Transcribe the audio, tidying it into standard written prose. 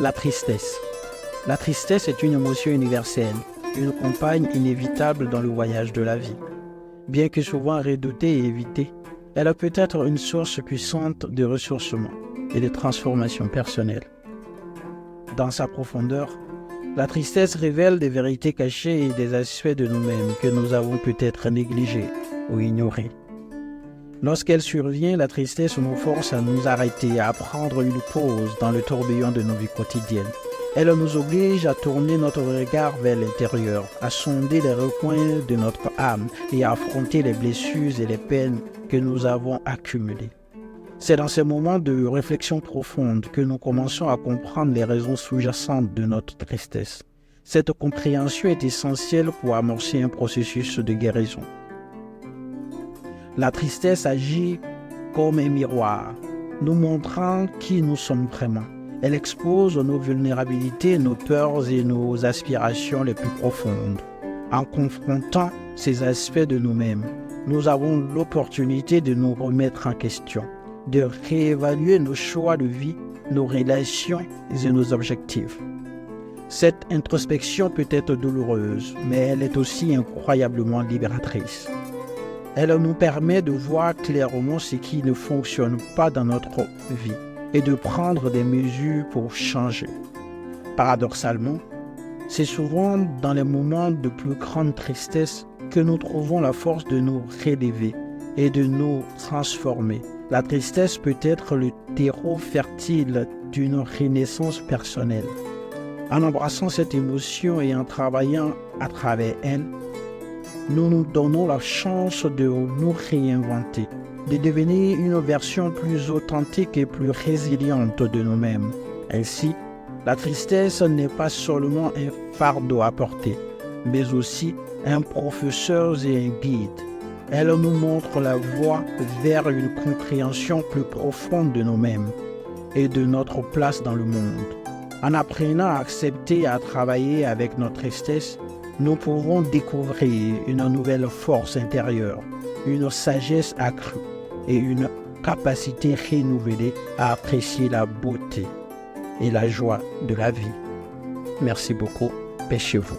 La tristesse. La tristesse est une émotion universelle, une compagne inévitable dans le voyage de la vie. Bien que souvent redoutée et évitée, elle peut être une source puissante de ressourcement et de transformation personnelle. Dans sa profondeur, la tristesse révèle des vérités cachées et des aspects de nous-mêmes que nous avons peut-être négligés ou ignorés. Lorsqu'elle survient, la tristesse nous force à nous arrêter, à prendre une pause dans le tourbillon de nos vies quotidiennes. Elle nous oblige à tourner notre regard vers l'intérieur, à sonder les recoins de notre âme et à affronter les blessures et les peines que nous avons accumulées. C'est dans ces moments de réflexion profonde que nous commençons à comprendre les raisons sous-jacentes de notre tristesse. Cette compréhension est essentielle pour amorcer un processus de guérison. La tristesse agit comme un miroir, nous montrant qui nous sommes vraiment. Elle expose nos vulnérabilités, nos peurs et nos aspirations les plus profondes. En confrontant ces aspects de nous-mêmes, nous avons l'opportunité de nous remettre en question, de réévaluer nos choix de vie, nos relations et nos objectifs. Cette introspection peut être douloureuse, mais elle est aussi incroyablement libératrice. Elle nous permet de voir clairement ce qui ne fonctionne pas dans notre vie et de prendre des mesures pour changer. Paradoxalement, c'est souvent dans les moments de plus grande tristesse que nous trouvons la force de nous relever et de nous transformer. La tristesse peut être le terreau fertile d'une renaissance personnelle. En embrassant cette émotion et en travaillant à travers elle, nous nous donnons la chance de nous réinventer, de devenir une version plus authentique et plus résiliente de nous-mêmes. Ainsi, la tristesse n'est pas seulement un fardeau à porter, mais aussi un professeur et un guide. Elle nous montre la voie vers une compréhension plus profonde de nous-mêmes et de notre place dans le monde. En apprenant à accepter et à travailler avec notre tristesse, nous pouvons découvrir une nouvelle force intérieure, une sagesse accrue et une capacité renouvelée à apprécier la beauté et la joie de la vie. Merci beaucoup. Paix chez vous.